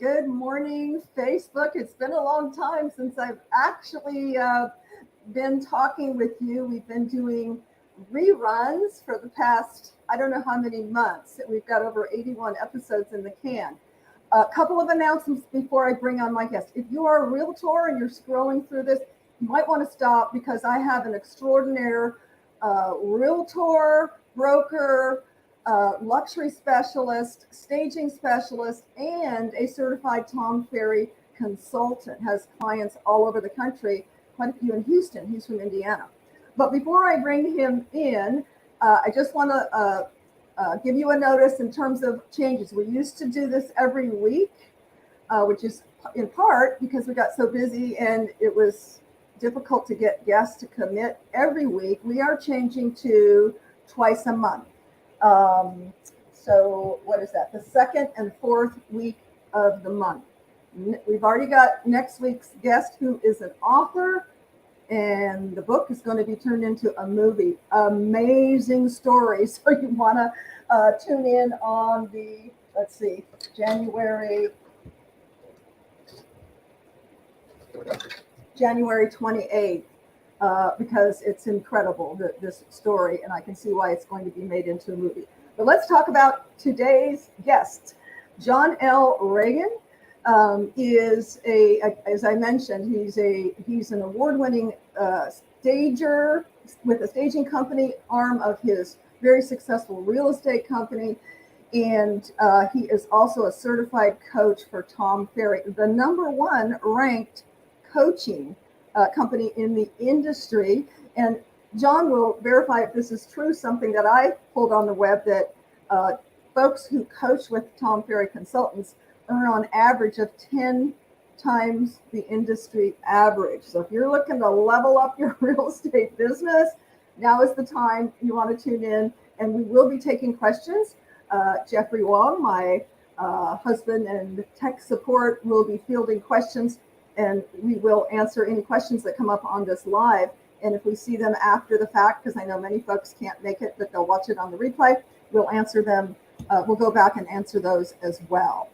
Good morning, Facebook. It's been a long time since I've actually been talking with you. We've been doing reruns for the past, I don't know how many months. We've got over 81 episodes in the can. A couple of announcements before I bring on my guest. If you are a realtor and you're scrolling through this, you might want to stop because I have an extraordinary realtor, broker, luxury specialist, staging specialist, and a certified Tom Ferry consultant. Has clients all over the country, quite a few in Houston. He's from Indiana. But before I bring him in, I just want to give you a notice in terms of changes. We used to do this every week, which is in part because we got so busy and it was difficult to get guests to commit every week. We are changing to twice a month. So what is that? The second and fourth week of the month. We've already got next week's guest, who is an author, and the book is going to be turned into a movie. Amazing story. So you want to tune in on the, let's see, January 28th. Because it's incredible, this story, and I can see why it's going to be made into a movie. But let's talk about today's guest. John L. Reagan is as I mentioned, he's an award-winning stager with a staging company arm of his very successful real estate company, and he is also a certified coach for Tom Ferry, the #1 ranked coaching company in the industry. And John will verify if this is true, something that I pulled on the web, that folks who coach with Tom Ferry consultants earn on average of 10 times the industry average. So if you're looking to level up your real estate business, now is the time you want to tune in. And we will be taking questions. Jeffrey Wong, my husband and tech support, will be fielding questions, and we will answer any questions that come up on this live. And if we see them after the fact, because I know many folks can't make it, but they'll watch it on the replay, we'll answer them. We'll go back and answer those as well.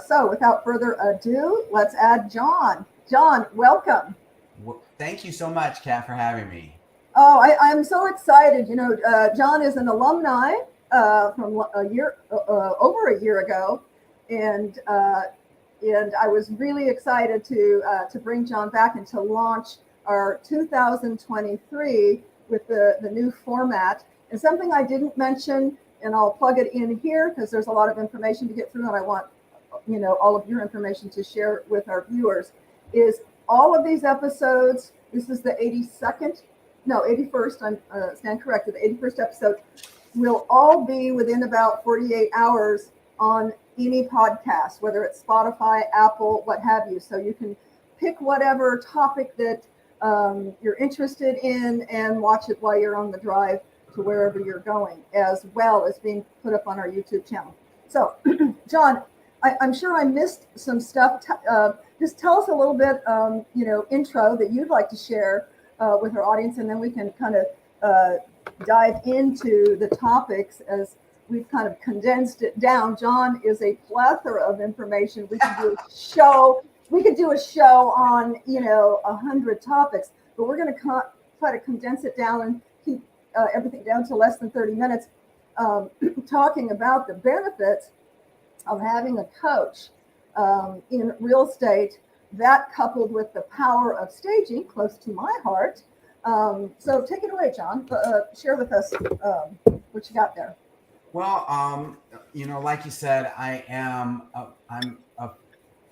So without further ado, let's add John. John, welcome. Well, thank you so much, Kat, for having me. Oh, I'm so excited. You know, John is an alumni from over a year ago, and I was really excited to bring John back and to launch our 2023 with the new format. And something I didn't mention, and I'll plug it in here because there's a lot of information to get through, and I want all of your information to share with our viewers, is all of these episodes. This is the 81st. I'm stand corrected. The 81st episode will all be within about 48 hours on any podcast, whether it's Spotify, Apple, what have you. So you can pick whatever topic that you're interested in and watch it while you're on the drive to wherever you're going, as well as being put up on our YouTube channel. So, John, I'm sure I missed some stuff. Just tell us a little bit, intro that you'd like to share with our audience, and then we can kind of dive into the topics as we've kind of condensed it down. John is a plethora of information. We could do a show. We could do a show on 100 topics, but we're going to try to condense it down and keep everything down to less than 30 minutes, talking about the benefits of having a coach in real estate. That coupled with the power of staging, close to my heart. So take it away, John. Share with us what you got there. Well, like you said, I'm a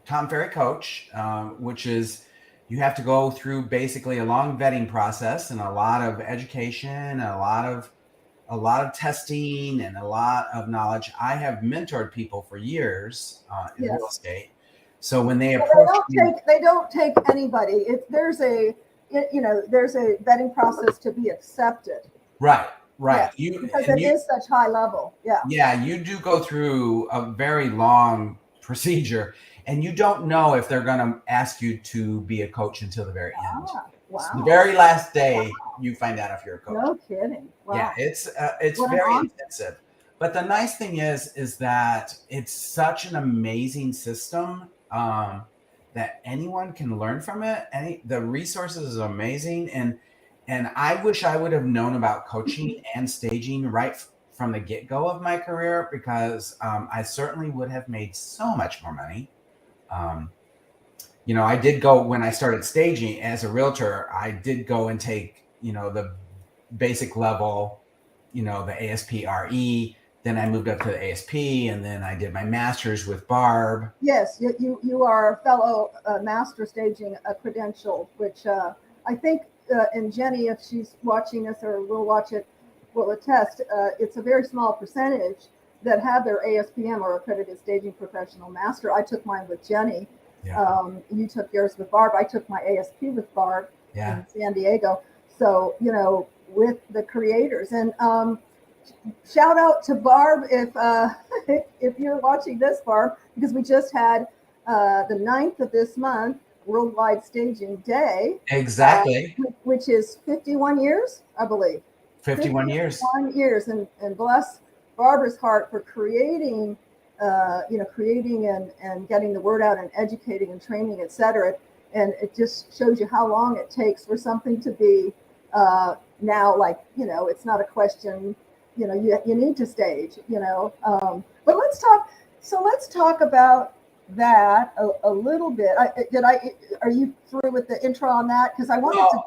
Tom Ferry coach, which is you have to go through basically a long vetting process and a lot of education and a lot of testing and a lot of knowledge. I have mentored people for years in real estate. So when they approach they don't take anybody. If there's a vetting process to be accepted. Right. Yes, because it is such high level. Yeah. Yeah, you do go through a very long procedure, and you don't know if they're going to ask you to be a coach until the very end. Wow. So the very last day, you find out if you're a coach. No kidding. Wow. Yeah, it's very intensive. But the nice thing is that it's such an amazing system that anyone can learn from it. The resources is amazing, and I wish I would have known about coaching and staging right from the get-go of my career, because I certainly would have made so much more money. I did go, when I started staging as a realtor, I did go and take, the basic level, the ASPRE. Then I moved up to the ASP, and then I did my master's with Barb. Yes, you are a fellow master staging credential, which I think, and Jenny, if she's watching us or will watch it, will attest, it's a very small percentage that have their ASPM or accredited staging professional master. I took mine with Jenny. Yeah. You took yours with Barb. I took my ASP with Barb in San Diego. So, with the creators. And shout out to Barb if if you're watching this, Barb, because we just had the 9th of this month, Worldwide Staging Day. Exactly. Which is 51 years, I believe. 51 years. 51 years. And bless Barbara's heart for creating creating and getting the word out and educating and training, et cetera. And it just shows you how long it takes for something to be now, like, it's not a question, you need to stage, but let's talk about that a little bit. Are you through with the intro on that? Because I wanted to.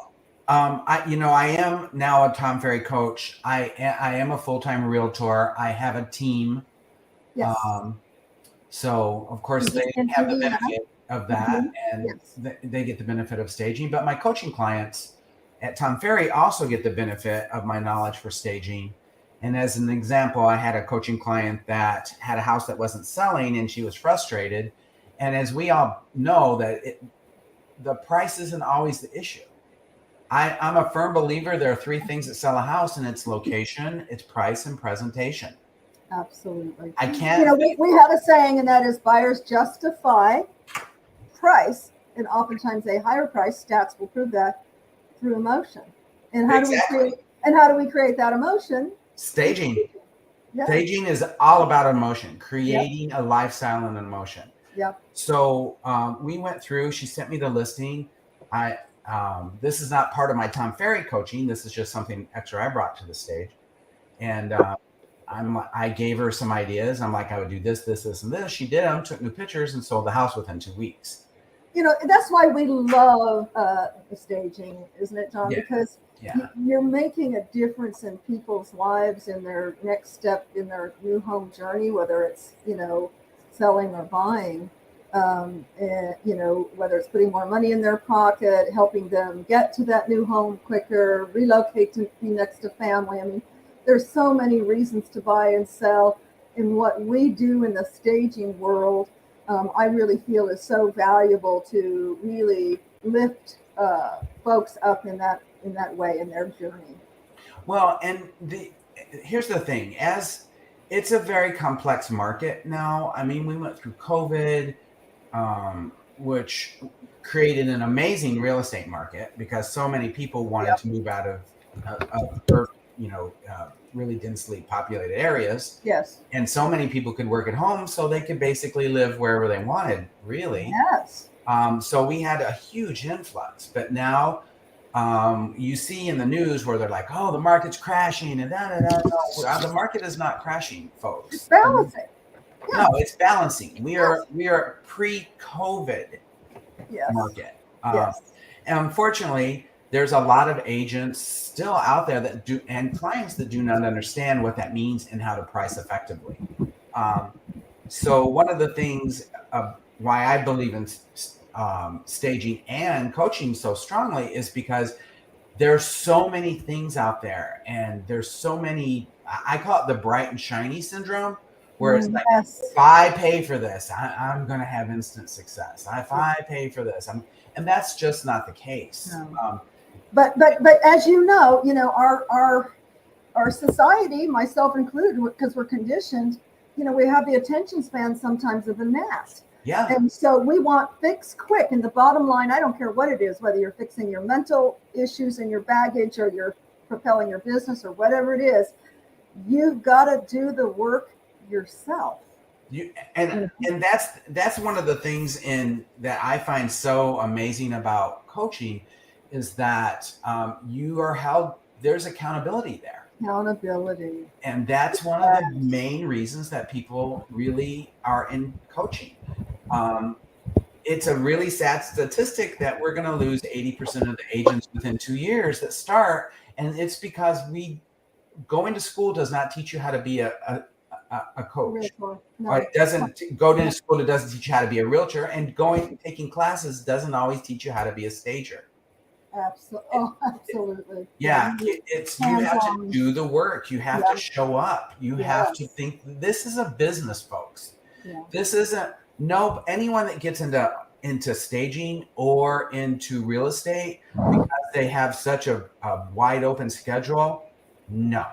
I am now a Tom Ferry coach. I am a full-time realtor. I have a team. Yes. So of course they have the benefit of that, and they get the benefit of staging. But my coaching clients at Tom Ferry also get the benefit of my knowledge for staging. And as an example, I had a coaching client that had a house that wasn't selling, and she was frustrated. And as we all know, the price isn't always the issue. I'm a firm believer there are 3 things that sell a house, and it's location, it's price, and presentation. Absolutely. I can't. We have a saying, and that is buyers justify price, and oftentimes a higher price. Stats will prove that through emotion. And how do we create that emotion? Staging. Yeah. Staging is all about emotion, creating a lifestyle and an emotion. Yeah. So we went through. She sent me the listing. This is not part of my Tom Ferry coaching. This is just something extra I brought to the stage, and I gave her some ideas. I'm like, I would do this, this, this, and this. She did them, took new pictures, and sold the house within 2 weeks. That's why we love the staging, isn't it, John? Yeah. Because you're making a difference in people's lives in their next step in their new home journey, whether it's, selling or buying, and, whether it's putting more money in their pocket, helping them get to that new home quicker, relocate to be next to family. I mean, there's so many reasons to buy and sell. And what we do in the staging world, I really feel is so valuable to really lift folks up in that way in their journey. Well, and here's the thing, as it's a very complex market now. I mean, we went through COVID, which created an amazing real estate market because so many people wanted to move out of really densely populated areas. Yes. And so many people could work at home, so they could basically live wherever they wanted, really. Yes. So we had a huge influx. But now you see in the news where they're like, oh, the market's crashing and No, the market is not crashing, folks. It's balancing. No, it's balancing. We are pre-COVID market. And unfortunately, there's a lot of agents still out there that do, and clients that do not understand what that means and how to price effectively. So one of the things why I believe in staging and coaching so strongly is because there's so many things out there, and there's so many, I call it the bright and shiny syndrome, where it's like, if I pay for this, I'm going to have instant success. If I pay for this, and that's just not the case. No. But as you know, our society, myself included, because we're conditioned, we have the attention span sometimes of a gnat. Yeah. And so we want fix quick. And the bottom line, I don't care what it is, whether you're fixing your mental issues and your baggage, or you're propelling your business, or whatever it is, you've got to do the work yourself. And that's one of the things that I find so amazing about coaching is that you are held. There's accountability there. Accountability. And that's one of the main reasons that people really are in coaching. It's a really sad statistic that we're going to lose 80% of the agents within 2 years that start. And it's because going to school does not teach you how to be a coach. No. Or it doesn't go to school. It doesn't teach you how to be a realtor, and taking classes doesn't always teach you how to be a stager. Absolutely. Yeah, it's you have to do the work. You have to show up. You have to think. This is a business, folks. Yeah. This isn't anyone that gets into staging or into real estate because they have such a wide open schedule. No.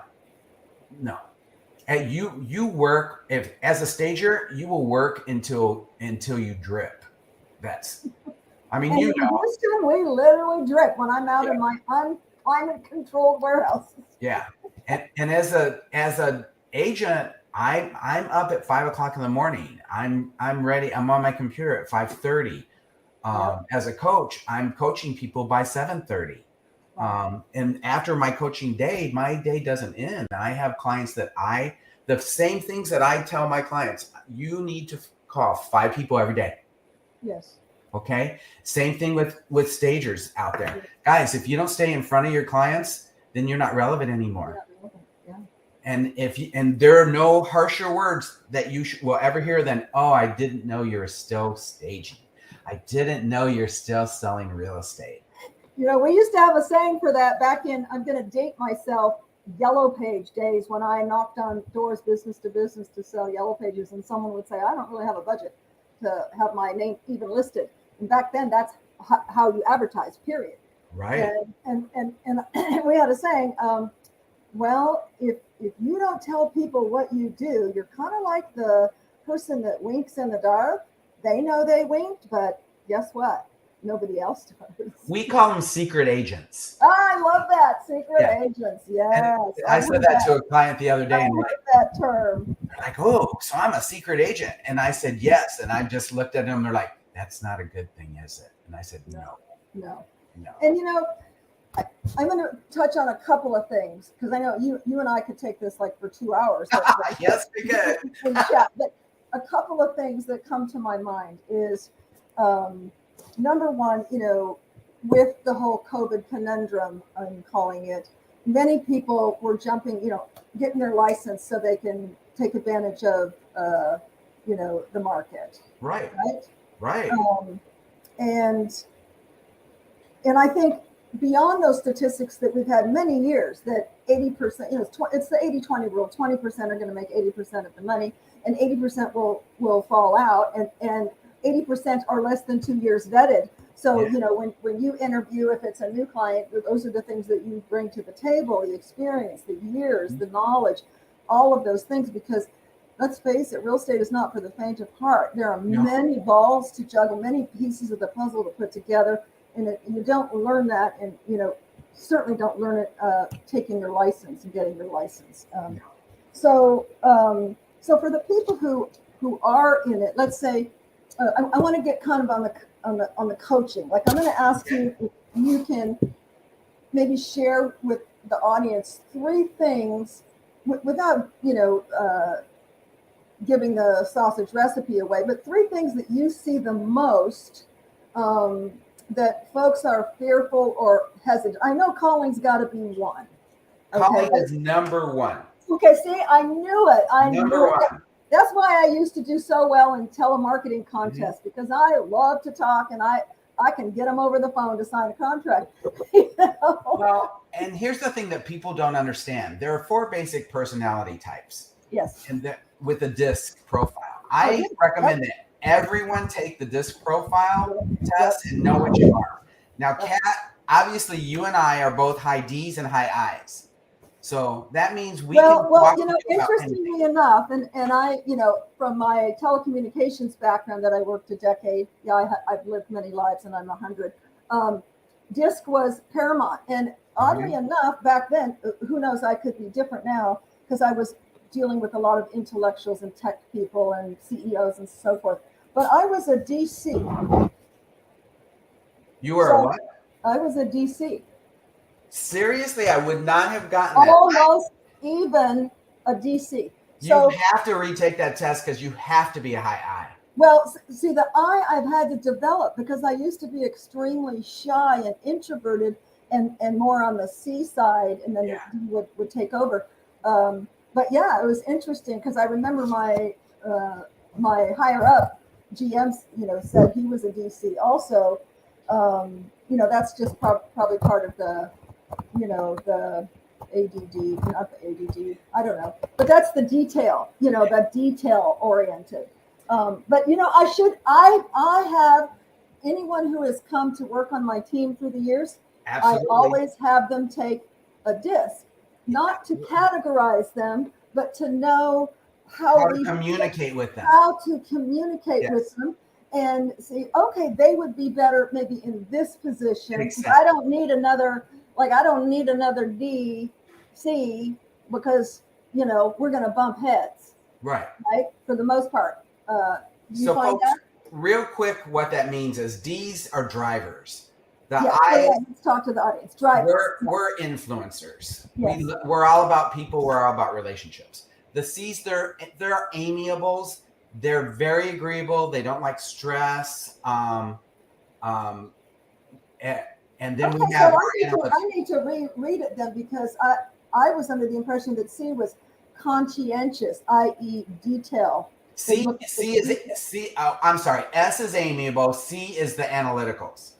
And you work as a stager, you will work until you drip. We literally drip when I'm out in my unclimate controlled warehouses. Yeah, and as a agent, I'm up at 5 o'clock in the morning. I'm ready. I'm on my computer at 5:30. As a coach, I'm coaching people by 7:30. And after my coaching day, my day doesn't end. I have clients the same things that I tell my clients, you need to call 5 people every day. Yes. Okay. Same thing with stagers out there. Guys, if you don't stay in front of your clients, then you're not relevant anymore. Yeah. And there are no harsher words that you will ever hear than, oh, I didn't know you're still staging. I didn't know you're still selling real estate. We used to have a saying for that back in, I'm going to date myself, Yellow Page days when I knocked on doors business to business to sell Yellow Pages, and someone would say, I don't really have a budget to have my name even listed. And back then, that's how you advertise, period. Right. And we had a saying, well, if you don't tell people what you do, you're kind of like the person that winks in the dark. They know they winked, but guess what? Nobody else does. We call them secret agents. I love that. Secret agents. Yes. I said that to a client the other day. I love that term. They're like, oh, so I'm a secret agent. And I said, yes. And I just looked at them. They're like, that's not a good thing, is it? And I said, no. And I'm going to touch on a couple of things because I know you and I could take this like for 2 hours. Yes, we could. But a couple of things that come to my mind is, number one, with the whole COVID conundrum, I'm calling it, many people were jumping, getting their license so they can take advantage of, the market. Right. And I think beyond those statistics that we've had many years, that 80%, it's the 80-20 rule, 20% are going to make 80% of the money, and 80% will fall out, and 80% are less than 2 years vetted. So, when you interview, if it's a new client, those are the things that you bring to the table, the experience, the years, the knowledge, all of those things, because let's face it, real estate is not for the faint of heart. There are many balls to juggle, many pieces of the puzzle to put together, and you don't learn that, and, certainly don't learn it taking your license and getting your license. So for the people who are in it, let's say, I want to get kind of on the coaching. Like, I'm going to ask you if you can maybe share with the audience 3 things without giving the sausage recipe away, but 3 things that you see the most that folks are fearful or hesitant. I know calling's got to be one. Calling is number 1. Okay, see, I knew it. Number 1. That's why I used to do so well in telemarketing contests, because I love to talk and I can get them over the phone to sign a contract. Well, and here's the thing that people don't understand. There are 4 basic personality types. Yes. And with a DISC profile. I recommend that everyone take the DISC profile test and know what you are. Now, Kat, obviously you and I are both high D's and high I's. So that means we can talk interestingly enough, and I, from my telecommunications background that I worked a decade, I've lived many lives and I'm 100. DISC was paramount. And oddly enough, back then, who knows, I could be different now, because I was dealing with a lot of intellectuals and tech people and CEOs and so forth. But I was a DC. You were what? I was a DC. Seriously, I would not have gotten that. Almost even a DC. You have to retake that test because you have to be a high I. Well, see, the I I've had to develop because I used to be extremely shy and introverted and more on the C side, and then it would take over. But yeah, it was interesting because I remember my higher up GMs, said he was a DC also. That's just probably part of the, the ADD, not the ADD, I don't know, but that's the detail, that detail oriented. But I have anyone who has come to work on my team through the years. Absolutely. I always have them take a disc, not to categorize them, but to know how to communicate with them. How to communicate with them and see, okay, they would be better maybe in this position. Exactly. I don't need another DC because, we're going to bump heads. Right. For the most part. So folks, real quick, what that means is D's are drivers. Let's talk to the audience. Drivers. We're influencers. Yes. We're all about people. We're all about relationships. The C's, they're amiables. They're very agreeable. They don't like stress. And then we have. I need to reread it then because I was under the impression that C was conscientious, i.e., detail. I'm sorry. S is amiable. C is the analyticals.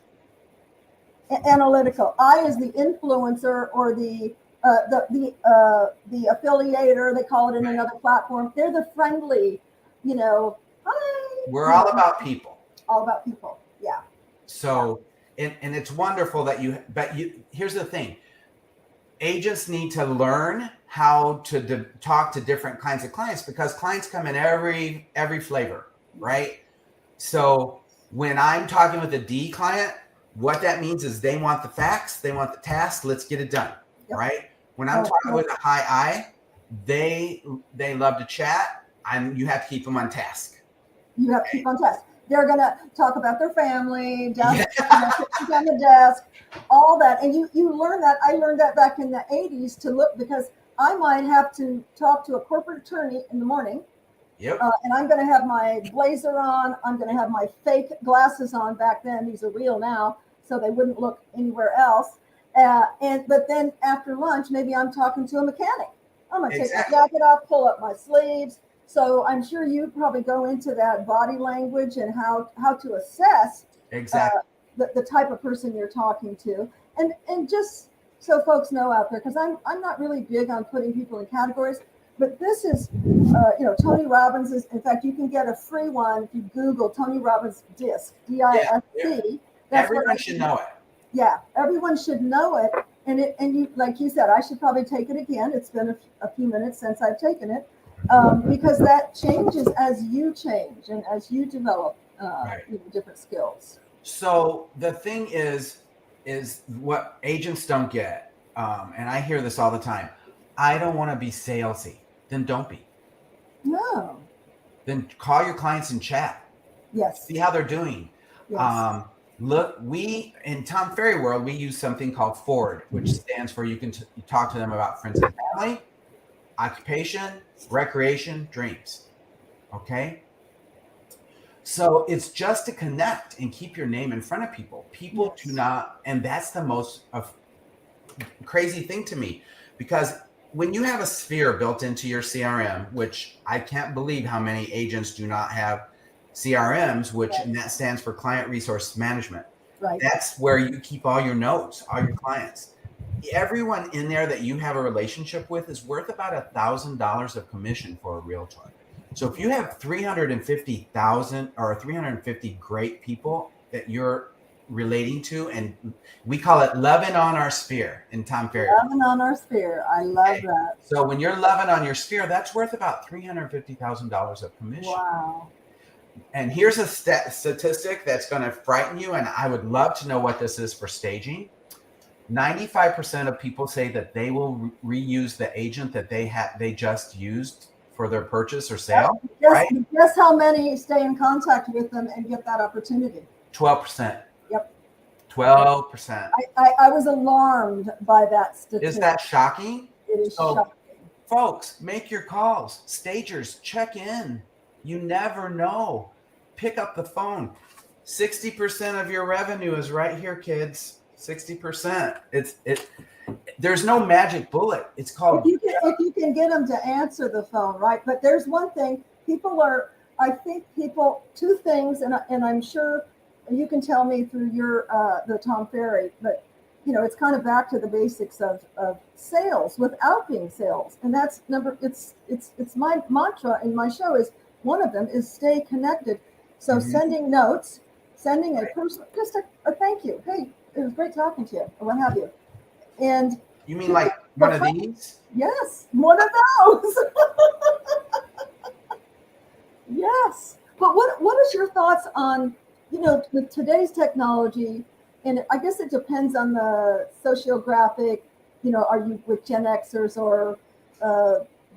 Analytical. I is the influencer or the affiliator. They call it in another platform. They're the friendly. Hi. We're all about people. All about people. Yeah. So, and it's wonderful that here's the thing. Agents need to learn how to talk to different kinds of clients because clients come in every flavor, right? So when I'm talking with a D client, what that means is they want the facts, they want the task, let's get it done, right? When I'm talking with a high I, they love to chat, and you have to keep them on task. You have to keep on task. They're going to talk about their family, on the desk, all that. And you learn that. I learned that back in the 80s to look because I might have to talk to a corporate attorney in the morning. Yep. And I'm going to have my blazer on. I'm going to have my fake glasses on back then. These are real now, so they wouldn't look anywhere else. But then after lunch, maybe I'm talking to a mechanic. I'm going to take my jacket off, pull up my sleeves. So I'm sure you probably go into that body language and how to assess the type of person you're talking to. And just so folks know out there, because I'm not really big on putting people in categories, but this is, Tony Robbins is, in fact, you can get a free one if you Google Tony Robbins DISC, DISC. Everyone should know it. Yeah, everyone should know it. And you, like you said, I should probably take it again. It's been a few minutes since I've taken it. Because that changes as you change and as you develop different skills. So the thing is what agents don't get, and I hear this all the time. I don't want to be salesy. Then don't be. No. Then call your clients and chat. Yes. See how they're doing. Yes. Look, we in Tom Ferry world, we use something called FORD, which stands for you can talk to them about friends and family, occupation, recreation, dreams. Okay. So it's just to connect and keep your name in front of people. People do not, and that's the most crazy thing to me, because when you have a sphere built into your CRM, which I can't believe how many agents do not have CRMs, and that stands for Client Resource Management. Right. That's where you keep all your notes, all your clients. Everyone in there that you have a relationship with is worth about $1,000 of commission for a realtor. So if you have 350,000 or 350 great people that you're relating to, and we call it loving on our sphere in Tom Ferry. Loving on our sphere. I love that. So when you're loving on your sphere, that's worth about $350,000 of commission. Wow. And here's a statistic that's going to frighten you, and I would love to know what this is for staging. 95% of people say that they will reuse the agent that they just used for their purchase or sale. Right? Guess how many stay in contact with them and get that opportunity? 12%. Yep. 12%. I was alarmed by that statistic. Is that shocking? It is shocking. Folks, make your calls. Stagers, check in. You never know. Pick up the phone. 60% of your revenue is right here, kids. 60%. There's no magic bullet. It's called if you can get them to answer the phone, right? But there's one thing. Two things, and I'm sure you can tell me through your the Tom Ferry, but it's kind of back to the basics of sales without being sales. And that's it's my mantra in my show is one of them is stay connected. So sending notes, sending a person, just a thank you. Hey, it was great talking to you, or what have you. And you mean like one of these? Yes, one of those. Yes. But what is your thoughts on, with today's technology, and I guess it depends on the sociographic, are you with Gen Xers or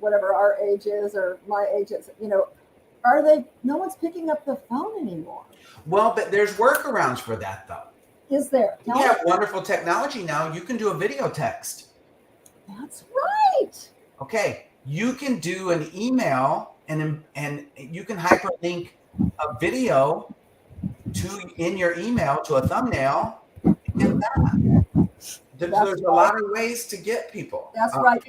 whatever our age is or my age is, no one's picking up the phone anymore. Well, but there's workarounds for that though. Is there? We have wonderful technology now. You can do a video text. That's right. Okay. You can do an email and you can hyperlink a video in your email to a thumbnail. There's a lot of ways to get people. That's right.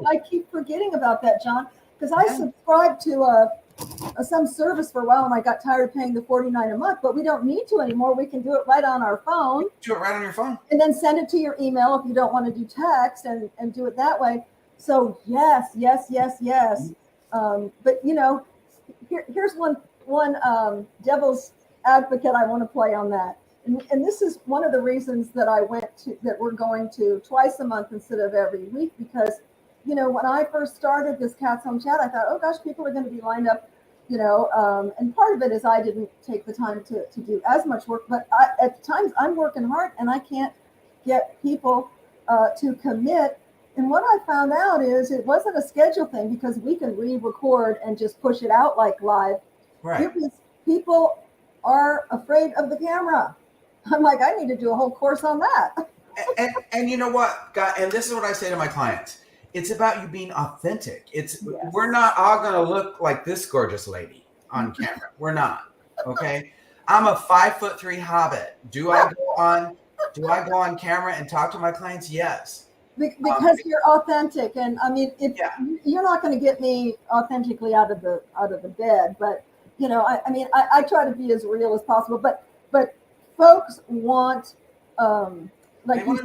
I keep forgetting about that, John, because I subscribed to some service for a while and I got tired of paying the $49 a month, but we don't need to anymore. We can do it right on our phone. Do it right on your phone. And then send it to your email if you don't want to do text and do it that way. So yes. But here's one devil's advocate I want to play on that. And this is one of the reasons that we're going to twice a month instead of every week, because, when I first started this Cats Home Chat, I thought, oh gosh, people are going to be lined up, and part of it is I didn't take the time to do as much work, but at times I'm working hard and I can't get people to commit. And what I found out is it wasn't a schedule thing, because we can re-record and just push it out like live. Right. It was people are afraid of the camera. I'm like, I need to do a whole course on that. And you know what, God, and this is what I say to my clients. It's about you being authentic. We're not all going to look like this gorgeous lady on camera. We're not. Okay. I'm a 5'3" hobbit. Do I go on camera and talk to my clients? Yes. Because you're authentic. And I mean, you're not going to get me authentically out of the bed, but I try to be as real as possible, but folks want, they want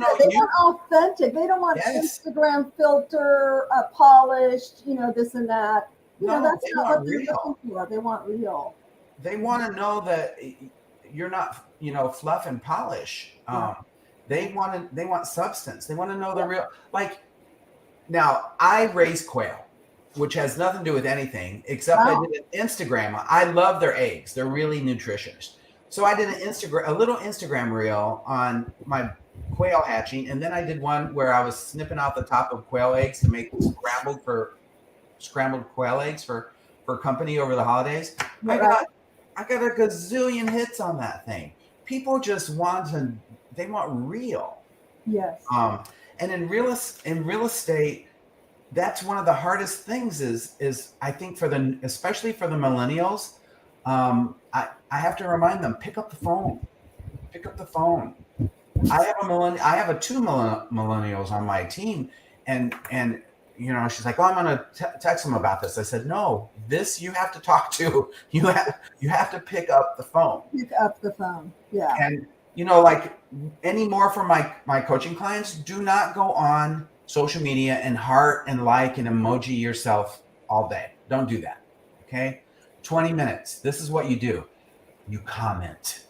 authentic. They don't want Instagram filter, polished, this and that. That's not what they're looking for. They want real. They want to know that you're not, fluff and polish. They want substance. They want to know the real. Like, now I raise quail, which has nothing to do with anything except I did an Instagram. I love their eggs. They're really nutritious. So I did a little Instagram reel on my quail hatching, and then I did one where I was snipping out the top of quail eggs to make scrambled quail eggs for company over the holidays. I got a gazillion hits on that thing. People just they want real. Yes. And in real estate, that's one of the hardest things is I think especially for the millennials, I have to remind them, pick up the phone. Pick up the phone. I have two millennials on my team, and she's like, oh, I'm going to text them about this. I said, no, this you have to talk to. You have to pick up the phone. Pick up the phone. Yeah. And like any more for my coaching clients, do not go on social media and heart and like and emoji yourself all day. Don't do that. Okay. 20 minutes. This is what you do. You comment.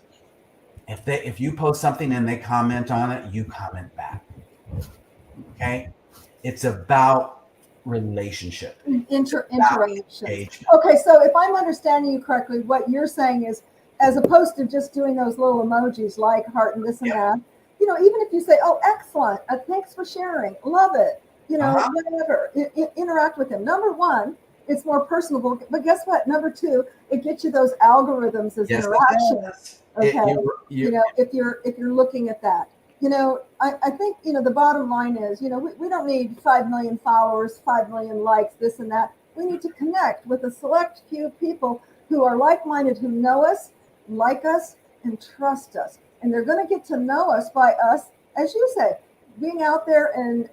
If you post something and they comment on it, you comment back. Okay. It's about relationship. Interaction. Okay. So if I'm understanding you correctly, what you're saying is, as opposed to just doing those little emojis like heart and this and that, even if you say, oh, excellent, thanks for sharing, love it, whatever, interact with him. Number one, it's more personable, but guess what? Number two, it gets you those algorithms as Yes, it interactions. does. Okay. If you're looking at that, I think, the bottom line is, we don't need 5 million followers, 5 million likes, this and that. We need to connect with a select few people who are like-minded, who know us, like us, and trust us. And they're going to get to know us by us, as you say, being out there and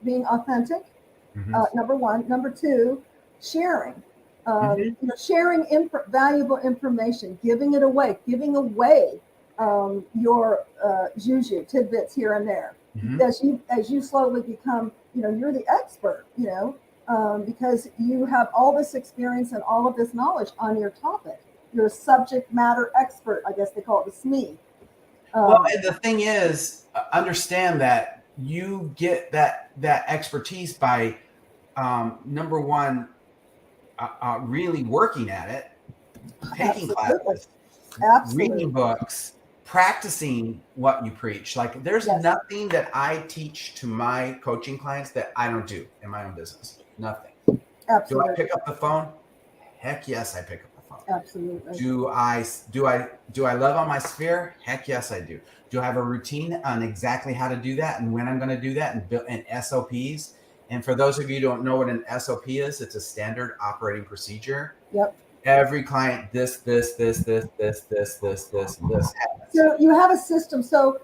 being authentic. Number one. Number two, sharing. Sharing valuable information, giving away your juju tidbits here and there. As you slowly become, you're the expert, because you have all this experience and all of this knowledge on your topic. You're a subject matter expert, I guess they call it the SME. Well, and the thing is, understand that you get that expertise by number one, really working at it, taking classes, reading books, practicing what you preach. Like there's nothing that I teach to my coaching clients that I don't do in my own business. Nothing. Absolutely. Do I pick up the phone? Heck yes, I pick up the phone. Absolutely. Do I love on my sphere? Heck yes, I do. Do I have a routine on exactly how to do that and when I'm going to do that and build and SOPs? And for those of you who don't know what an SOP is, it's a standard operating procedure. Yep. Every client, this happens. So you have a system. So,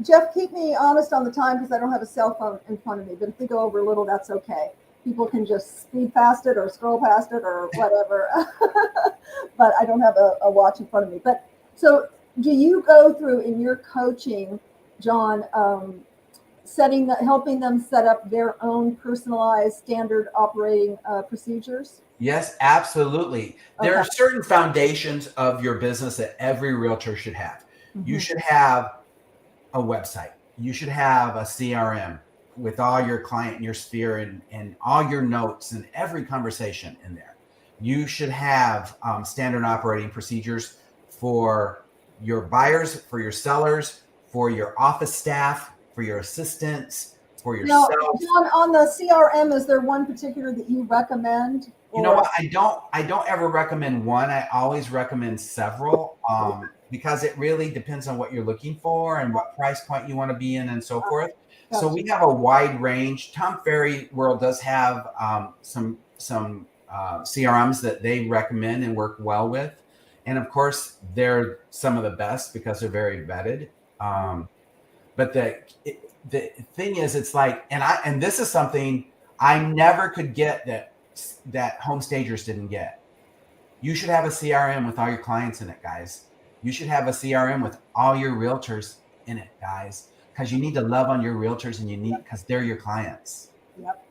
Jeff, keep me honest on the time because I don't have a cell phone in front of me. But if we go over a little, that's okay. People can just speed past it or scroll past it or whatever. But I don't have a watch in front of me. But so do you go through in your coaching, John, helping them set up their own personalized standard operating procedures? Yes, absolutely. There are certain foundations of your business that every realtor should have. You should have a website. You should have a CRM with all your client in your sphere and all your notes and every conversation in there. You should have standard operating procedures for your buyers, for your sellers, for your office staff, for your assistants, for yourself. Now, John, on the CRM, is there one particular that you recommend? You know what? I don't ever recommend one. I always recommend several because it really depends on what you're looking for and what price point you want to be in and so forth. Gotcha. So we have a wide range. Tom Ferry World does have some CRMs that they recommend and work well with. And of course, they're some of the best because they're very vetted. But the thing is, it's like, and this is something I never could get that home stagers didn't get. You should have a CRM with all your clients in it, guys. You should have a CRM with all your realtors in it, guys, because you need to love on your realtors because they're your clients. Yep.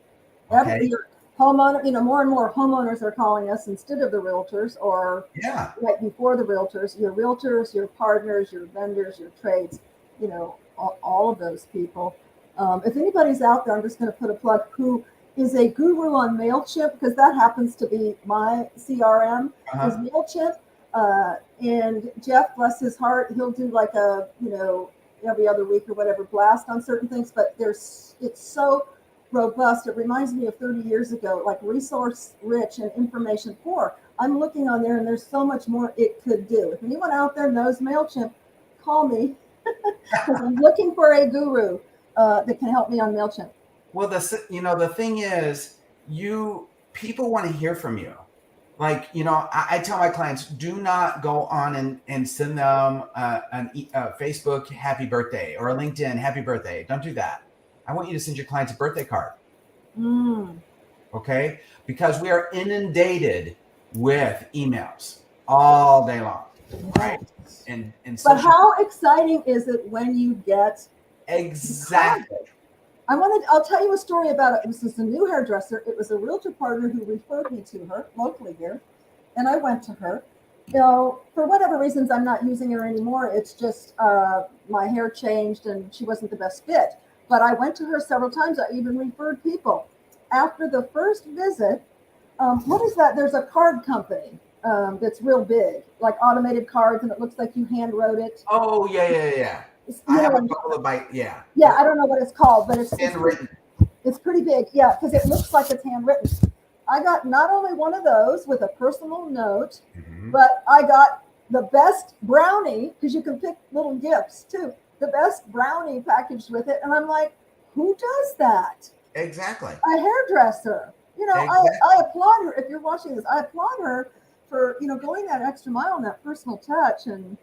Okay. Your homeowner, more and more homeowners are calling us instead of the realtors or right before the realtors, your partners, your vendors, your trades, all of those people. If anybody's out there, I'm just going to put a plug, who is a guru on MailChimp, because that happens to be my CRM, is MailChimp. And Jeff, bless his heart, he'll do like a, every other week or whatever blast on certain things, but it's so robust. It reminds me of 30 years ago, like resource rich and information poor. I'm looking on there and there's so much more it could do. If anyone out there knows MailChimp, call me because I'm looking for a guru that can help me on MailChimp. Well, the thing is, people want to hear from you. Like, I tell my clients, do not go on and send them a Facebook happy birthday or a LinkedIn happy birthday. Don't do that. I want you to send your clients a birthday card. Okay? Because we are inundated with emails all day long. Right? But how exciting is it when you get exactly? I'll tell you a story about it. This is a new hairdresser. It was a realtor partner who referred me to her locally here. And I went to her. For whatever reasons, I'm not using her anymore. It's just my hair changed and she wasn't the best fit. But I went to her several times. I even referred people. After the first visit, what is that? There's a card company. that's real big, like automated cards, and it looks like you hand wrote it. Oh, yeah. I have a couple of yeah. Yeah, I don't know what it's called, but it's handwritten. It's pretty big, yeah, because it looks like it's handwritten. I got not only one of those with a personal note, but I got the best brownie, because you can pick little gifts too. The best brownie packaged with it, and I'm like, who does that? Exactly. A hairdresser. Exactly. I applaud her. If you're watching this, I applaud her for going that extra mile, and that personal touch and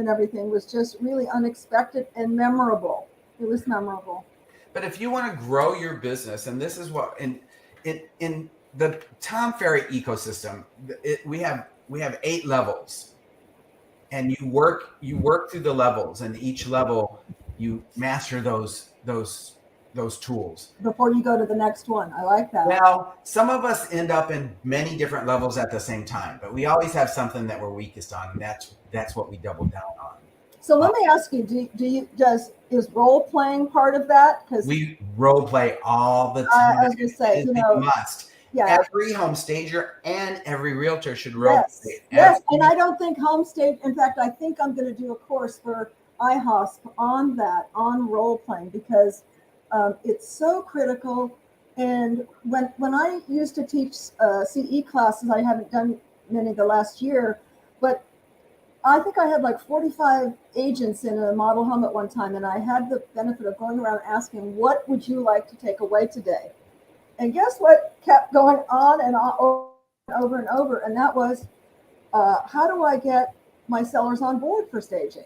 everything was just really unexpected and memorable. It was memorable. But if you want to grow your business, and this is what in the Tom Ferry ecosystem, we have 8 levels, and you work through the levels, and each level you master those tools before you go to the next one. I like that. Well, some of us end up in many different levels at the same time, but we always have something that we're weakest on, and that's what we double down on. So let me ask you: is role playing part of that? Because we role play all the time. I was going to say, you must. Yeah. Every home stager and every realtor should role play. Yes, and I don't think home stage. In fact, I think I'm going to do a course for IHOSP on that, on role playing, because it's so critical. And when I used to teach CE classes, I haven't done many the last year, but I think I had like 45 agents in a model home at one time, and I had the benefit of going around asking, what would you like to take away today? And guess what kept going on and on, over and over, and that was, how do I get my sellers on board for staging?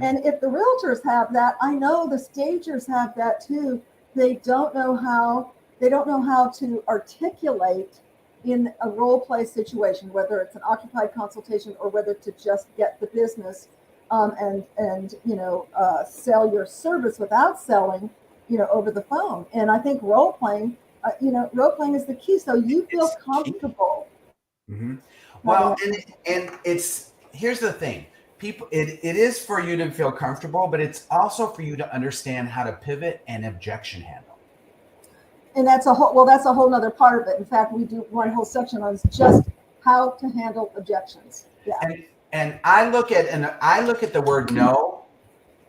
And if the realtors have that, I know the stagers have that too. They don't know how to articulate in a role play situation, whether it's an occupied consultation or whether to just get the business and sell your service without selling, over the phone. And I think role playing is the key. So you feel comfortable. Well, and here's the thing. People, it is for you to feel comfortable, but it's also for you to understand how to pivot and objection handle. And that's a whole nother part of it. In fact, we do one whole section on just how to handle objections. Yeah. And I look at the word no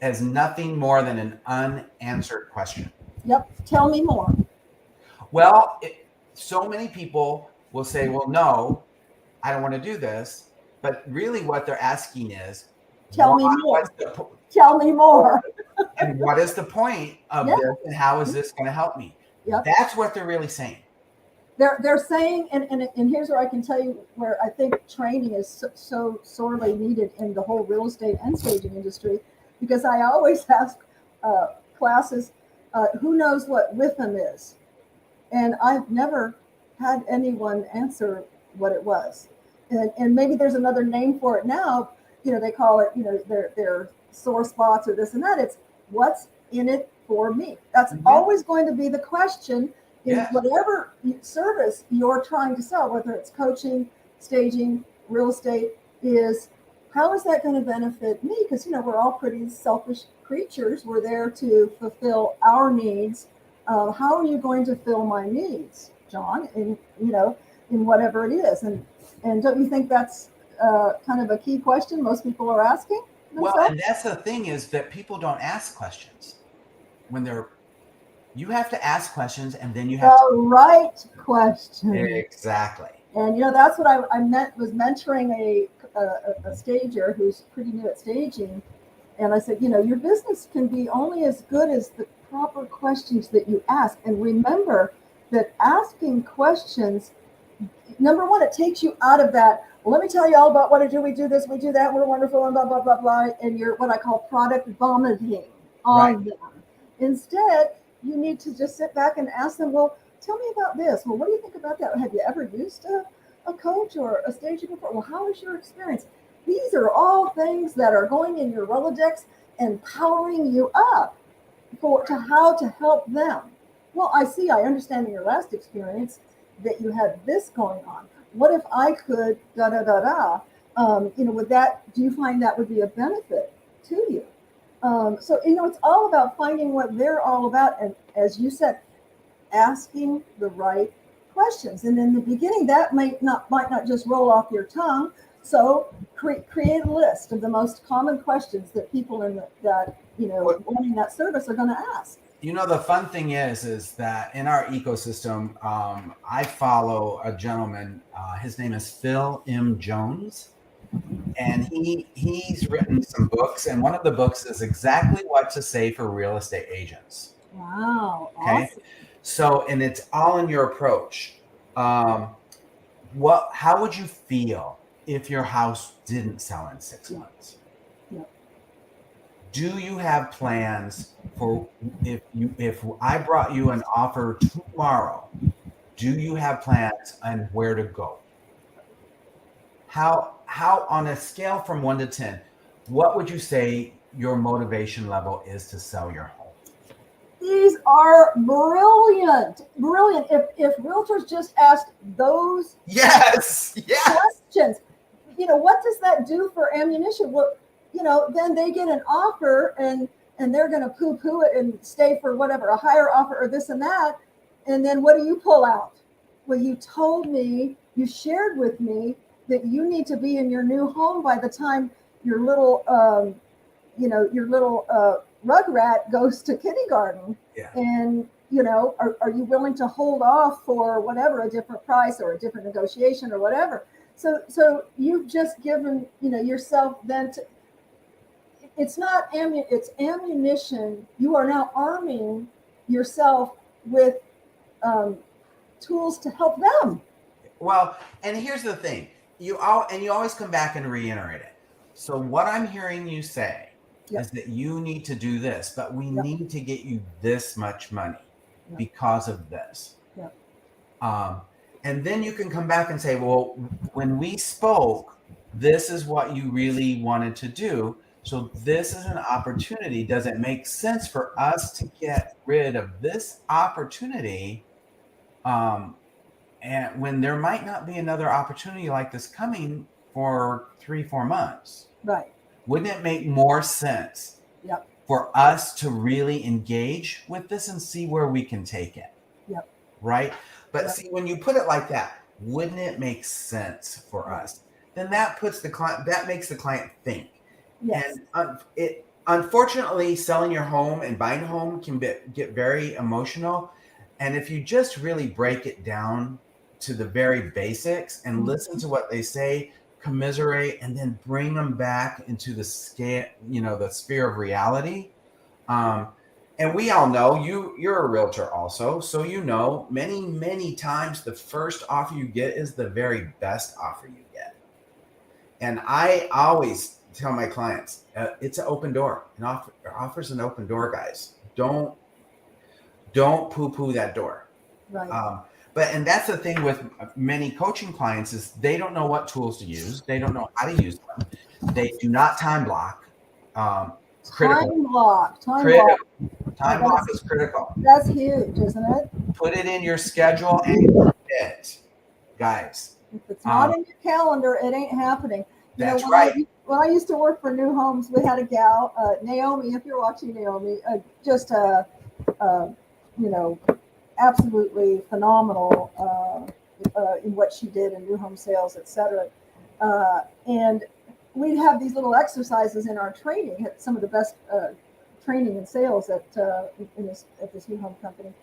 as nothing more than an unanswered question. Yep. Tell me more. Well, so many people will say, well, no, I don't want to do this. But really what they're asking is, tell me more. Tell me more. And what is the point of this, and how is this going to help me? Yep. That's what they're really saying. They're saying, and here's where I can tell you where I think training is so sorely needed in the whole real estate and staging industry, because I always ask classes, who knows what rhythm is? And I've never had anyone answer what it was. And maybe there's another name for it now. They call it, their sore spots or this and that. It's what's in it for me. That's always going to be the question in whatever service you're trying to sell, whether it's coaching, staging, real estate, is how is that going to benefit me? Because, we're all pretty selfish creatures. We're there to fulfill our needs. How are you going to fill my needs, John, in whatever it is? And don't you think that's kind of a key question most people are asking themselves? Well, and that's the thing, is that people don't ask questions you have to ask questions, and then you have right question. Exactly. And that's what I was mentoring a stager who's pretty new at staging. And I said, your business can be only as good as the proper questions that you ask. And remember that asking questions, number one, it takes you out of that, well, let me tell you all about what I do. We do this, we do that, we're wonderful, and blah, blah, blah, blah. And you're what I call product vomiting on them. Instead, you need to just sit back and ask them, well, tell me about this. Well, what do you think about that? Have you ever used a coach or a stager before? Well, how was your experience? These are all things that are going in your Rolodex and powering you up to how to help them. Well, I understand in your last experience that you had this going on. What if I could with that, do you find that would be a benefit to you? So, it's all about finding what they're all about. And as you said, asking the right questions. And in the beginning, that might not just roll off your tongue. So create a list of the most common questions that people wanting that service are going to ask. The fun thing is that in our ecosystem, I follow a gentleman. His name is Phil M. Jones, and he's written some books, and one of the books is exactly what to say for real estate agents. Wow. Okay. Awesome. So, and it's all in your approach. How would you feel if your house didn't sell in 6 months? Yep. Do you have plans for if I brought you an offer tomorrow? Do you have plans on where to go? How on a scale from 1 to 10, what would you say your motivation level is to sell your home? These are brilliant. If realtors just asked those questions, what does that do for ammunition? Well, then they get an offer and they're going to poo-poo it and stay for whatever, a higher offer or this and that. And then what do you pull out? Well, you told me, you shared with me that you need to be in your new home by the time your little, rug rat goes to kindergarten. Yeah. And, are you willing to hold off for whatever, a different price or a different negotiation or whatever? So you've just given, yourself then to, it's not it's ammunition. You are now arming yourself with tools to help them. Well, and here's the thing. You always come back and reiterate it. So what I'm hearing you say is that you need to do this, but we need to get you this much money because of this. And then you can come back and say, well, when we spoke, this is what you really wanted to do. So this is an opportunity. Does it make sense for us to get rid of this opportunity? And when there might not be another opportunity like this coming for 3-4 months. Right. Wouldn't it make more sense for us to really engage with this and see where we can take it? Yep. Right? But see, when you put it like that, wouldn't it make sense for us? Then that puts that makes the client think. Yes. And unfortunately, selling your home and buying a home can get very emotional. And if you just really break it down to the very basics and listen to what they say, commiserate, and then bring them back into the scale, the sphere of reality. And we all know you're a realtor also. So, many, many times the first offer you get is the very best offer you get. And I always tell my clients, it's an open door. An offer's an open door, guys. Don't poo-poo that door. Right. And that's the thing with many coaching clients is they don't know what tools to use. They don't know how to use them. They do not time block. Critical. Time block is critical. That's huge, isn't it? Put it in your schedule and it, guys. If it's not in your calendar, it ain't happening. That's right. When I used to work for New Homes, we had a gal, Naomi. If you're watching, Naomi, absolutely phenomenal in what she did in new home sales, etc. And we'd have these little exercises in our training. Some of the best training in sales at this new home company,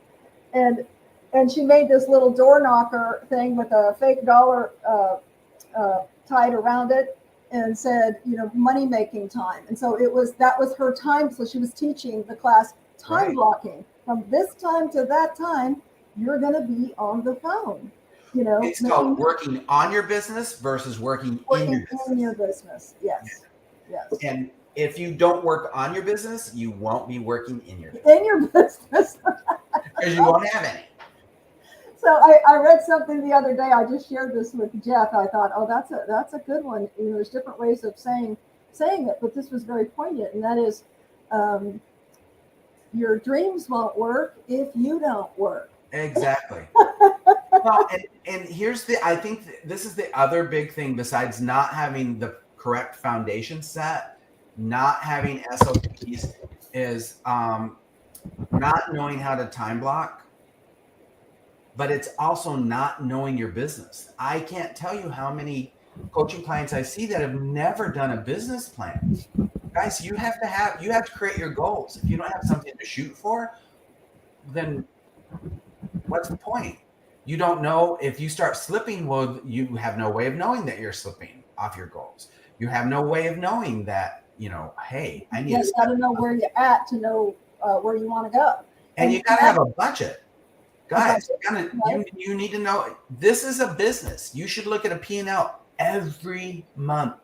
and she made this little door knocker thing with a fake dollar tied around it, and said, money making time. And so that was her time. So she was teaching the class time blocking. From this time to that time, you're going to be on the phone. It's called working on your business versus working in your business. Yes. And if you don't work on your business, you won't be working in your business. Because you won't have any. So I read something the other day. I just shared this with Jeff. I thought, oh, that's a good one. There's different ways of saying it, but this was very poignant, and that is, your dreams won't work if you don't work. Exactly. Well, and I think this is the other big thing besides not having the correct foundation set, not having SOPs, is not knowing how to time block. but it's also not knowing your business. I can't tell you how many coaching clients I see that have never done a business plan. Guys, you have to create your goals. If you don't have something to shoot for, then what's the point? You don't know if you start slipping. Well, you have no way of knowing that you're slipping off your goals. You have no way of knowing that, hey, I need You got to know where you're at to know where you want to go. And you got to have a budget. Guys, right? you need to know this is a business. You should look at a P&L every month.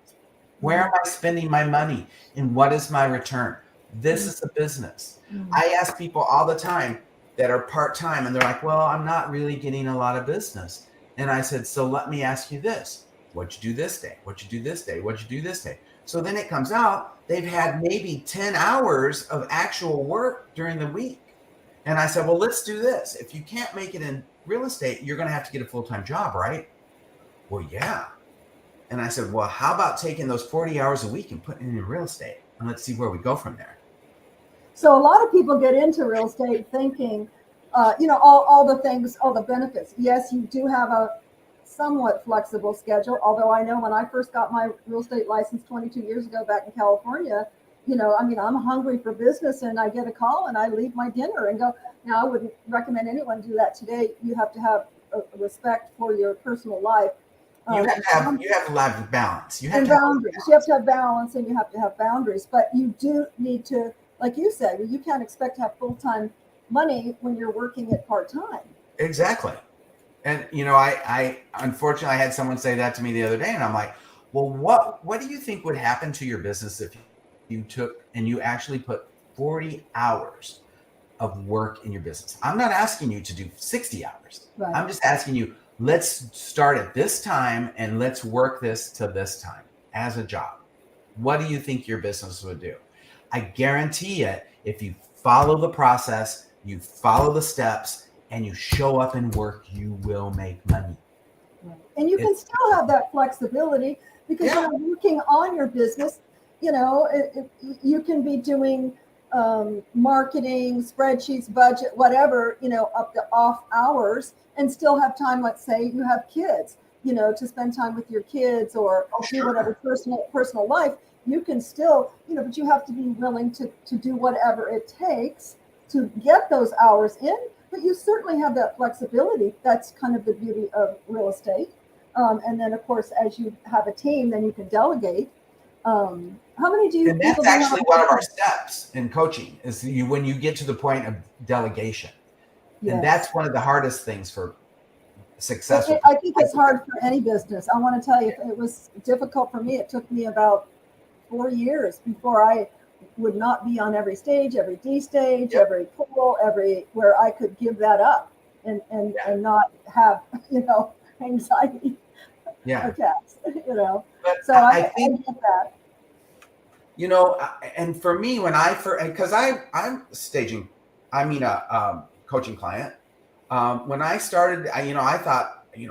Where am I spending my money and what is my return? This is a business. I ask people all the time that are part-time and they're like, well, I'm not really getting a lot of business. And I said, so let me ask you this. What'd you do this day? What'd you do this day? What'd you do this day? So then it comes out, they've had maybe 10 hours of actual work during the week. And I said, well, let's do this. If you can't make it in real estate, you're going to have to get a full-time job, right? Well, yeah. And I said, well, how about taking those 40 hours a week and putting it in real estate? And let's see where we go from there. So a lot of people get into real estate thinking, all the things, all the benefits. Yes, you do have a somewhat flexible schedule. Although I know when I first got my real estate license 22 years ago back in California, I'm hungry for business and I get a call and I leave my dinner and go. Now, I wouldn't recommend anyone do that today. You have to have a respect for your personal life. You have to have balance. You have and to boundaries. You have to have balance and you have to have boundaries. But you do need to, like you said, you can't expect to have full-time money when you're working at part-time. Exactly. And, I unfortunately, I had someone say that to me the other day and I'm like, well, what do you think would happen to your business if you took and you actually put 40 hours of work in your business? I'm not asking you to do 60 hours. Right. I'm just asking you, let's start at this time and let's work this to this time as a job. What do you think your business would do? I guarantee it, if you follow the process, you follow the steps, and you show up and work, you will make money. And you can still have that flexibility because you're working on your business. You can be doing marketing, spreadsheets, budget, whatever, up to off hours and still have time. Let's say you have kids, to spend time with your kids or do whatever personal life. You can still, but you have to be willing to do whatever it takes to get those hours in. But you certainly have that flexibility. That's kind of the beauty of real estate. And then, of course, as you have a team, then you can delegate. How many do you? And that's actually one of our steps in coaching is when you get to the point of delegation. Yes. And that's one of the hardest things for success. I think it's hard for any business. I want to tell you, it was difficult for me. It took me about 4 years before I would not be on every stage, every D stage, every pool, where I could give that up and not have, anxiety attacks, But so I think that. And for me, when because I'm staging, a coaching client. When I started, I thought, I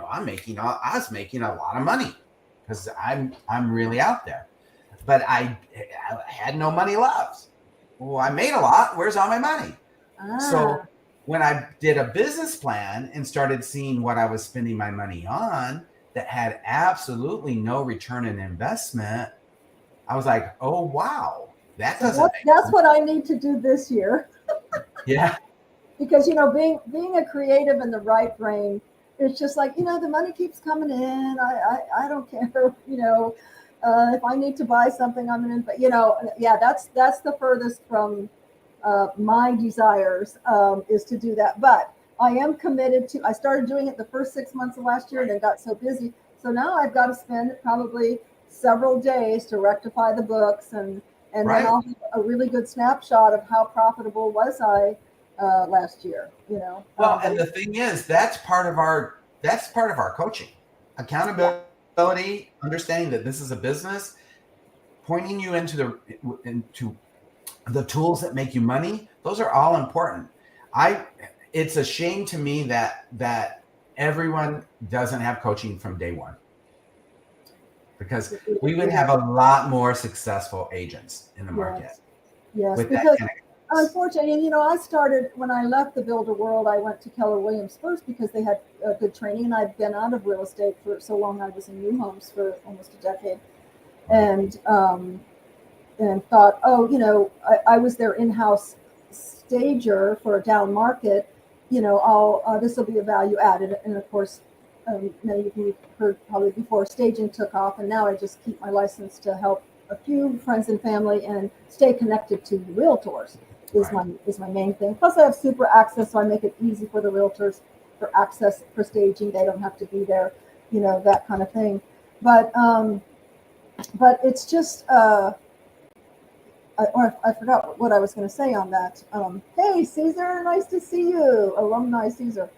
was making a lot of money because I'm really out there, but I had no money left. Well, I made a lot. Where's all my money? So when I did a business plan and started seeing what I was spending my money on that had absolutely no return in investment, I was like, oh, wow, that's what I need to do this year. Yeah. Because, being a creative in the right brain, it's just like, the money keeps coming in. I don't care, if I need to buy something, I'm going to, that's the furthest from my desires is to do that. But I am committed I started doing it the first 6 months of last year and then got so busy. So now I've got to spend probably several days to rectify the books and then I'll have a really good snapshot of how profitable was I last year, Well, and the thing is, that's part of our coaching. Accountability, understanding that this is a business, pointing you into the tools that make you money. Those are all important. It's a shame to me that everyone doesn't have coaching from day one, because we would have a lot more successful agents in the market. Yes, with because Unfortunately, and I started when I left the builder world. I went to Keller Williams first because they had good training, and I'd been out of real estate for so long. I was in new homes for almost a decade, and thought, oh, I was their in-house stager for a down market. I'll this will be a value added, and of course, many of you heard probably before, staging took off, and now I just keep my license to help a few friends and family and stay connected to realtors is my main thing. Plus, I have super access, so I make it easy for the realtors for access for staging. They don't have to be there, that kind of thing. But it's just. I forgot what I was going to say on that. Hey, Caesar, nice to see you, alumni Caesar.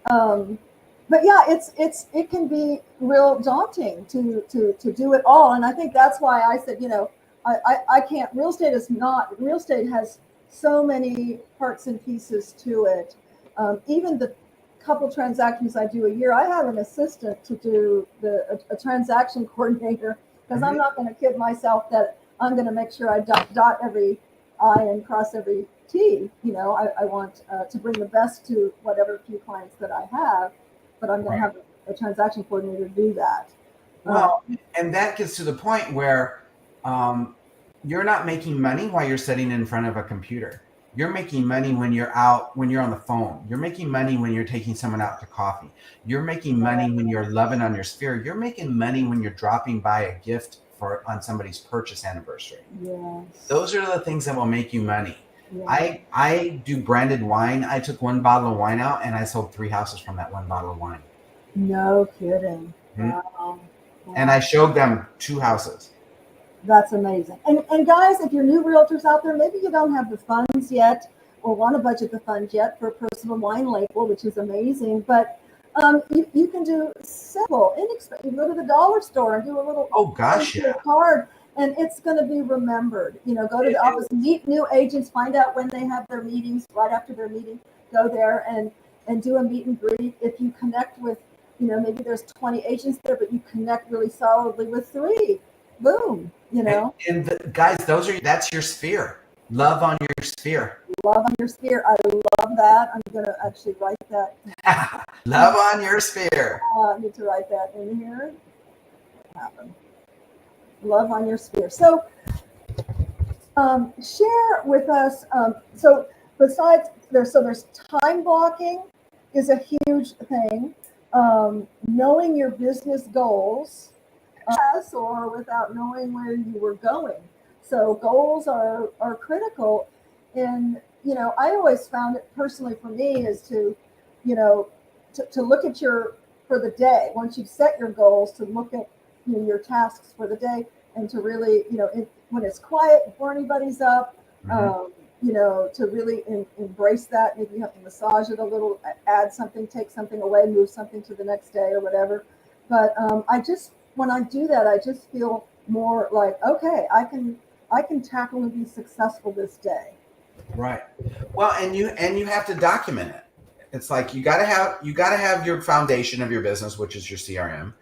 But yeah, it can be real daunting to do it all, and I think that's why I said, I can't. Real estate has so many parts and pieces to it. Even the couple transactions I do a year, I have an assistant to do a transaction coordinator, because I'm not going to kid myself that I'm going to make sure I dot every I and cross every T. I want to bring the best to whatever few clients that I have, but I'm going to have a transaction coordinator do that. Well, and that gets to the point where you're not making money while you're sitting in front of a computer. You're making money when you're out, when you're on the phone. You're making money when you're taking someone out to coffee. You're making money when you're loving on your sphere. You're making money when you're dropping by a gift on somebody's purchase anniversary. Yes. Those are the things that will make you money. Yeah. I do branded wine. I took one bottle of wine out and I sold 3 houses from that one bottle of wine. No kidding. Mm-hmm. Wow. And I showed them 2 houses. That's amazing. And guys, if you're new realtors out there, maybe you don't have the funds yet or want to budget the funds yet for a personal wine label, which is amazing. But you can do simple, inexpensive. You go to the dollar store and do a little card, and it's going to be remembered. Go to the office, meet new agents, find out when they have their meetings. Right after their meeting, go there and do a meet and greet. If you connect with, maybe there's 20 agents there, but you connect really solidly with 3. Boom. And guys, that's your sphere. Love on your sphere. Love on your sphere. I love that. I'm going to actually write that. Love on your sphere. I need to write that in here. What happened? Love on your sphere. So share with us. So besides there's time blocking is a huge thing. Knowing your business goals. Or without knowing where you were going. So goals are critical. And, I always found it personally for me is to look at for the day, once you've set your goals, to look at, your tasks for the day, and to really, when it's quiet, before anybody's up, to really embrace that. Maybe you have to massage it a little, add something, take something away, move something to the next day or whatever. But when I do that, I just feel more like, okay, I can tackle and be successful this day. Right. Well, and you have to document it. It's like you gotta have your foundation of your business, which is your CRM.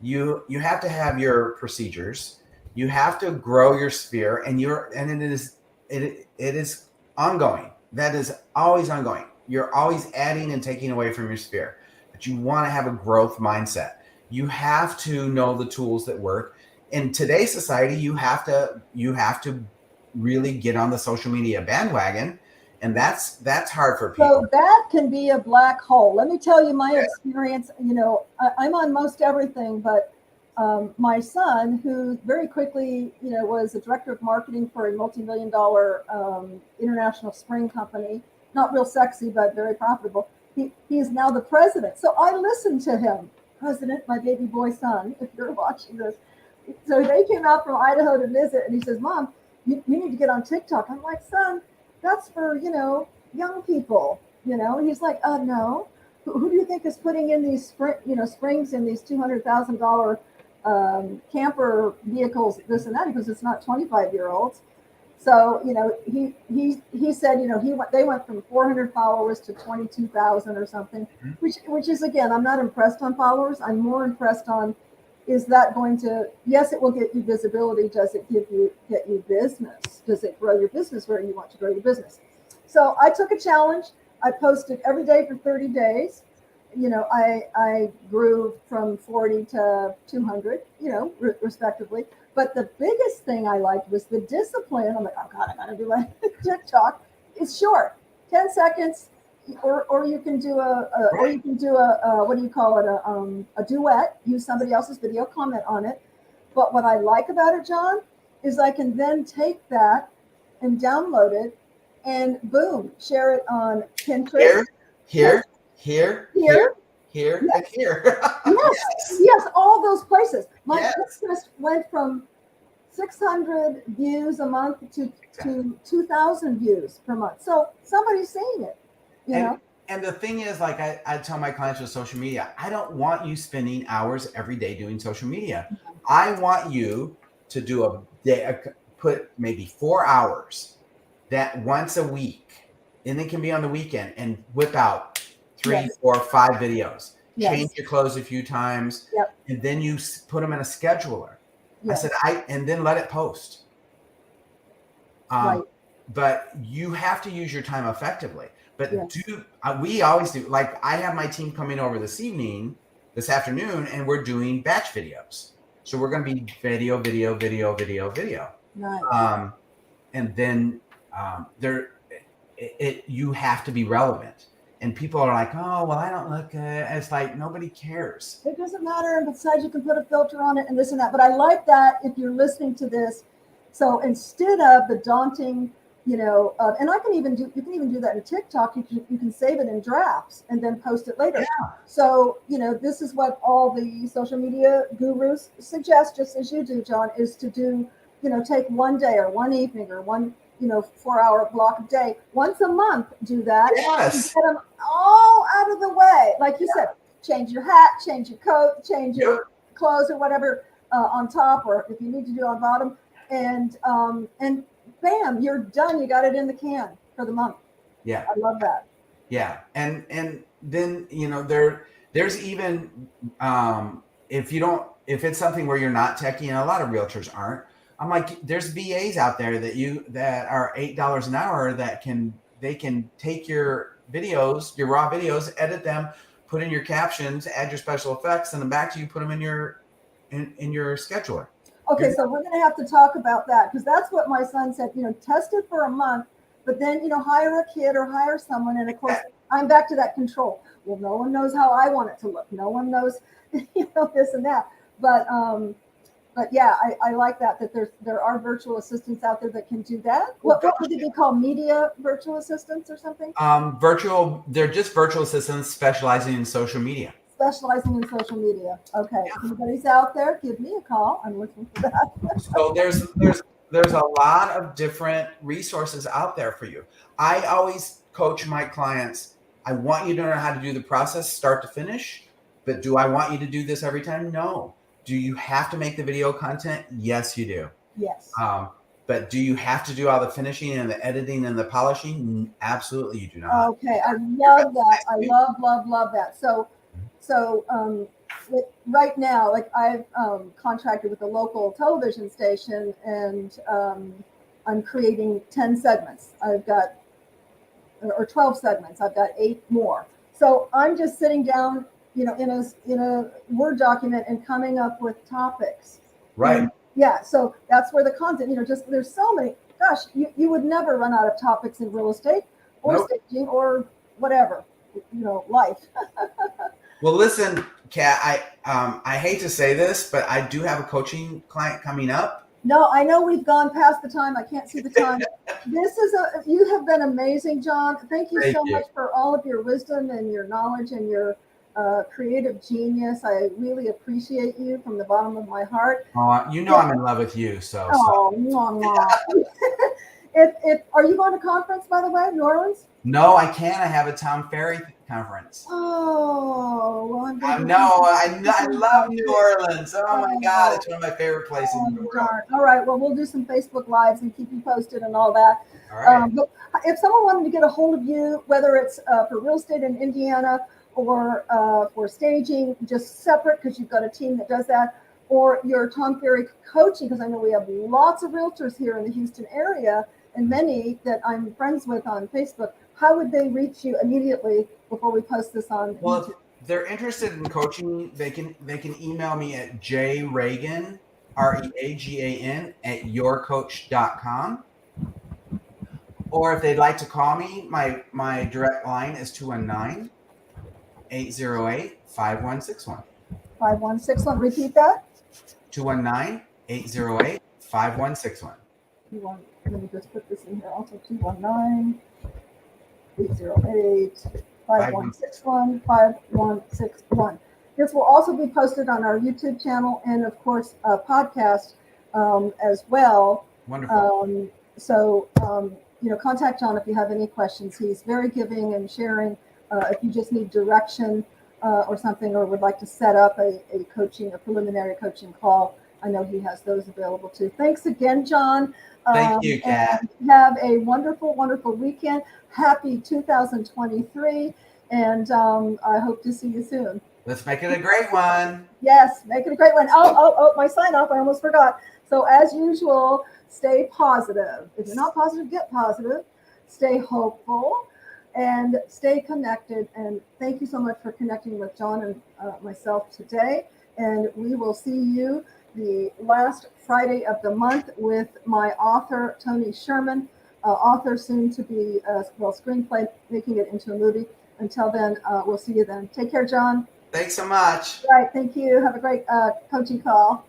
You have to have your procedures. You have to grow your sphere, and it is ongoing. That is always ongoing. You're always adding and taking away from your sphere, but you want to have a growth mindset. You have to know the tools that work. In today's society, you have to really get on the social media bandwagon, and that's hard for people. So that can be a black hole. Let me tell you my experience. I'm on most everything, but my son, who very quickly, was a director of marketing for a multi-million-dollar international spring company, not real sexy, but very profitable. He is now the president. So I listened to him. President, my baby boy son, if you're watching this. So they came out from Idaho to visit, and he says, Mom, you need to get on TikTok. I'm like, son, that's for, young people, And he's like, no. Who do you think is putting in these springs in these $200,000 camper vehicles, this and that? Because it's not 25-year-olds. So, he said, they went from 400 followers to 22,000 or something, which is, again, I'm not impressed on followers. I'm more impressed on, is that going to, yes, it will get you visibility. Does it get you business? Does it grow your business where you want to grow your business? So I took a challenge. I posted every day for 30 days. I grew from 40 to 200, respectively. But the biggest thing I liked was the discipline. I'm like, oh God, I gotta do my TikTok. It's short, 10 seconds, or you can do what do you call it? A duet. Use somebody else's video, comment on it. But what I like about it, John, is I can then take that and download it, and boom, share it on Pinterest. Here, Yes. and here. Yes, all those places. My Yes. Pinterest went from 600 views a month to 2,000 views per month. So somebody's seeing it, you know? And the thing is, like I tell my clients with social media, I don't want you spending hours every day doing social media. I want you to do a day, put maybe 4 hours that once a week, and it can be on the weekend, and whip out 3, 4, 5 videos. Change your clothes a few times, and then you put them in a scheduler. I said, and then let it post. But you have to use your time effectively. But we always do. Like I have my team coming over this afternoon, and we're doing batch videos. So we're going to be video. Nice. And then you have to be relevant. And people are like, oh, well, I don't look good. And it's like, nobody cares. It doesn't matter. And besides, you can put a filter on it and this and that. But I like that if you're listening to this. So instead of the daunting, and you can even do that in TikTok. You can save it in drafts and then post it later. Yeah. So, this is what all the social media gurus suggest, just as you do, John, is to do, take one day or one evening or one 4-hour block a day. Once a month, do that. Yes. Get them all out of the way. Like you said, change your hat, change your coat, change your clothes or whatever on top, or if you need to do on bottom. And bam, you're done. You got it in the can for the month. Yeah. I love that. Yeah. And then, there's even, if it's something where you're not techie, and a lot of realtors aren't, I'm like, there's VAs out there that are $8 an hour they can take your videos, your raw videos, edit them, put in your captions, add your special effects, send them back to you, put them in your scheduler. Okay, so we're going to have to talk about that, because that's what my son said, test it for a month, but then, hire a kid or hire someone. And of course, I'm back to that control. Well, no one knows how I want it to look. No one knows, this and that. But yeah, I like that there are virtual assistants out there that can do that. What would they be called? Media virtual assistants or something? They're just virtual assistants specializing in social media. Specializing in social media. Okay. If anybody's out there, give me a call. I'm looking for that. So there's a lot of different resources out there for you. I always coach my clients. I want you to know how to do the process start to finish, but do I want you to do this every time? No. Do you have to make the video content? Yes, you do. Yes. But do you have to do all the finishing and the editing and the polishing? Absolutely, you do not. Okay, I love that. I love that. So right now, like I've contracted with a local television station, and I'm creating 10 segments. I've got, or 12 segments. I've got 8 more. So I'm just sitting down, in a Word document and coming up with topics. Right. And so that's where the content, there's so many. Gosh, you would never run out of topics in real estate or staging or whatever, life. Well, listen, Kat, I hate to say this, but I do have a coaching client coming up. No, I know we've gone past the time. I can't see the time. You have been amazing, John. Thank you so much for all of your wisdom and your knowledge and your creative genius. I really appreciate you from the bottom of my heart. Oh, I'm in love with you. So. Oh, are you going to conference, by the way, New Orleans? No, I can't. I have a Tom Ferry conference. Oh, well, I love New Orleans. Oh my God, it's one of my favorite places in the world. Darn. All right, well, we'll do some Facebook Lives and keep you posted and all that. All right. But if someone wanted to get a hold of you, whether it's for real estate in Indiana or for staging, just separate because you've got a team that does that, or your Tom Ferry coaching, because I know we have lots of realtors here in the Houston area, and many that I'm friends with on Facebook, how would they reach you immediately before we post this on Well, YouTube? if they're interested in coaching, they can email me at jreagan, Reagan at yourcoach.com. Or if they'd like to call me, my direct line is 219-808-5161. 5161. Repeat that. 219-808-5161. Let me just put this in here. Also 219-808-5161. 5161. This will also be posted on our YouTube channel and, of course, a podcast as well. Wonderful. Contact John if you have any questions. He's very giving and sharing. If you just need direction or something, or would like to set up a preliminary coaching call, I know he has those available too. Thanks again, John. Thank you, Kat. Have a wonderful, wonderful weekend. Happy 2023. And I hope to see you soon. Let's make it a great one. Yes, make it a great one. Oh, my sign off. I almost forgot. So as usual, stay positive. If you're not positive, get positive. Stay hopeful and stay connected. And thank you so much for connecting with John and myself today. And we will see you the last Friday of the month with my author, Tony Sherman, author soon to be, screenplay, making it into a movie. Until then, we'll see you then. Take care, John. Thanks so much. All right. Thank you. Have a great coaching call.